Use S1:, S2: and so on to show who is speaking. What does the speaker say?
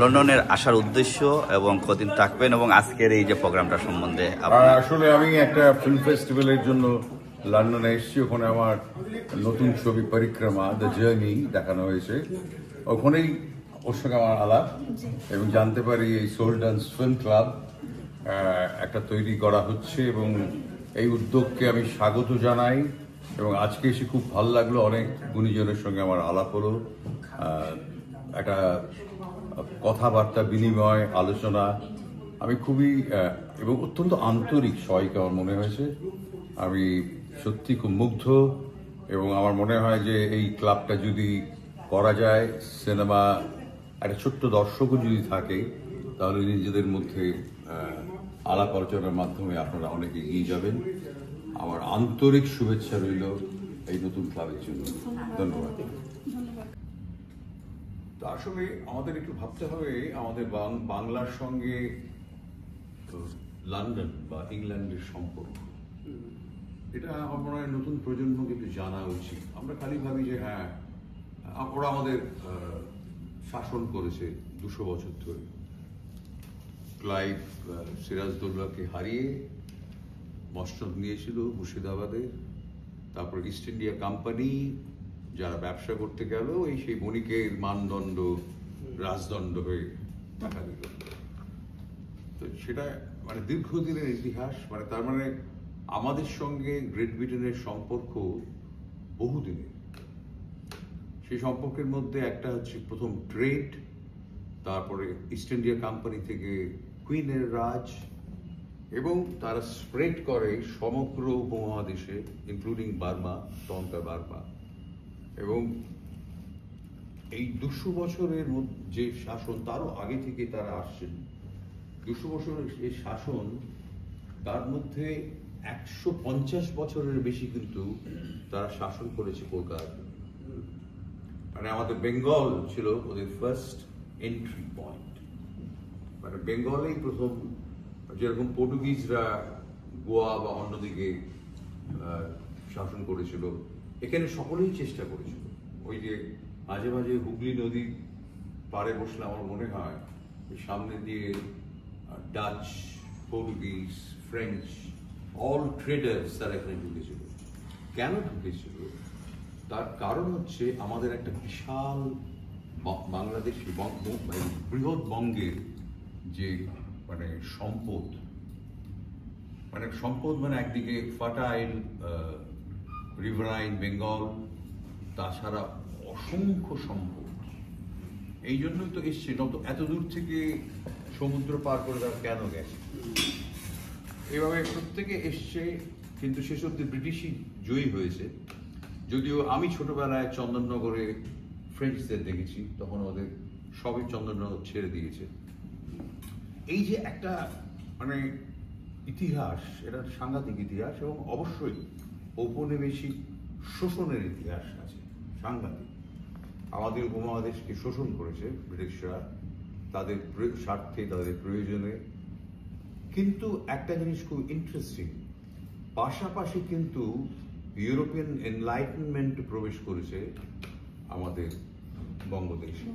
S1: লন্ডনের আসার উদ্দেশ্য এবং কতদিন থাকবেন এবং আজকের এই যে প্রোগ্রামটা সম্বন্ধে
S2: আসলে আমি একটা ফিল্ম ফেস্টিভ্যালের জন্য লন্ডনে এসেছি। ওখানে আমার নতুন ছবি পরিক্রমা দ্য জার্নি দেখানো হয়েছে। ওখানেই ওর সঙ্গে আমার আলাপ এবং জানতে পারি এই সোল ডান্স ফিল্ম ক্লাব একটা তৈরি করা হচ্ছে এবং এই উদ্যোগকে আমি স্বাগত জানাই। এবং আজকে এসে খুব ভালো লাগলো, অনেক গুণীজনের সঙ্গে আমার আলাপ হলো, একটা কথাবার্তা বিনিময় আলোচনা আমি খুবই এবং অত্যন্ত আন্তরিক সবাইকে আমার মনে হয়েছে। আমি সত্যি খুব মুগ্ধ এবং আমার মনে হয় যে এই ক্লাবটা যদি করা যায়, সিনেমা একটা ছোট্ট দর্শকও যদি থাকে তাহলে নিজেদের মধ্যে আলাপ আলোচনার মাধ্যমে আপনারা অনেক এগিয়ে যাবেন। আমার আন্তরিক শুভেচ্ছা রইল এই নতুন ক্লাবের জন্য। ধন্যবাদ। তো আসলে আমাদের একটু ভাবতে হবে আমাদের বাংলার সঙ্গে লন্ডন বা ইংল্যান্ডের সম্পর্ক, এটা আমার মনে হয় নতুন প্রজন্মকে একটু জানা উচিত। আমরা খালি ভাবি যে হ্যাঁ ওরা আমাদের শাসন করেছে 200 বছর ধরে। ক্লাইভ সিরাজদৌল্লাকে হারিয়ে মসনদ নিয়েছিল মুর্শিদাবাদে, তারপর ইস্ট ইন্ডিয়া কোম্পানি যারা ব্যবসা করতে গেল এই সেই বণিকের মানদণ্ড রাজদণ্ড হয়ে দেখা দিল। তো সেটা মানে দীর্ঘদিনের ইতিহাস, মানে তার মানে আমাদের সঙ্গে গ্রেট ব্রিটেনের সম্পর্ক বহুদিনের। সেই সম্পর্কের মধ্যে একটা হচ্ছে প্রথম ট্রেড, তারপরে ইস্ট ইন্ডিয়া কোম্পানি থেকে কুইনের রাজ, এবং তারা স্প্রেড করে সমগ্র উপমহাদেশে ইনক্লুডিং বার্মা, টঙ্কা বার্মা। এবং এই 200 বছরের যে শাসন, তারও আগে থেকে তারা আসছেন। 200 বছরের এই শাসন, তার মধ্যে 150 বছরের বেশি কিন্তু তারা শাসন করেছে কলকাতা। মানে আমাদের বেঙ্গল ছিল ওদের ফার্স্ট এন্ট্রি পয়েন্ট। মানে বেঙ্গলেই প্রথম, যেরকম পর্তুগিজরা গোয়া বা অন্যদিকে শাসন করেছিল, এখানে সকলেই চেষ্টা করেছিল। ওই যে মাঝে মাঝে হুগলি নদীর পাড়ে বসলে আমার মনে হয় সামনে দিয়ে Dutch, Portuguese, French, all traders তারা এখানে ঢুকেছিল। কেন ঢুকেছিল? তার কারণ হচ্ছে আমাদের একটা বিশাল বাংলাদেশি বৃহৎ বঙ্গের যে মানে সম্পদ, মানে একদিকে ফার্টাইল রিভারাইন বেঙ্গল, তাছাড়া অসংখ্য সম্পদ। এই জন্যই তো এসছে, এত দূর থেকে সমুদ্র পার করে তারা কেন গেছে? এভাবে প্রত্যেকে এসছে, কিন্তু শেষ অব্দি ব্রিটিশই জয়ী হয়েছে। যদিও আমি ছোটবেলায় চন্দননগরে ফ্রেঞ্চদের দেখেছি, তখন ওদের সবই চন্দননগর ছেড়ে দিয়েছে। এই যে একটা মানে ইতিহাস, এটা সাংঘাতিক ইতিহাস, এবং অবশ্যই ঔপনিবেশিক শোষণের ইতিহাস আছে সাংঘাতিক। আমাদের উপমহাদেশকে শোষণ করেছে ব্রিটিশরা তাদের স্বার্থে, তাদের প্রয়োজনে। কিন্তু একটা জিনিস খুব ইন্টারেস্টিং, পাশাপাশি কিন্তু ইউরোপিয়ান এনলাইটেনমেন্ট প্রবেশ করেছে আমাদের বঙ্গদেশে।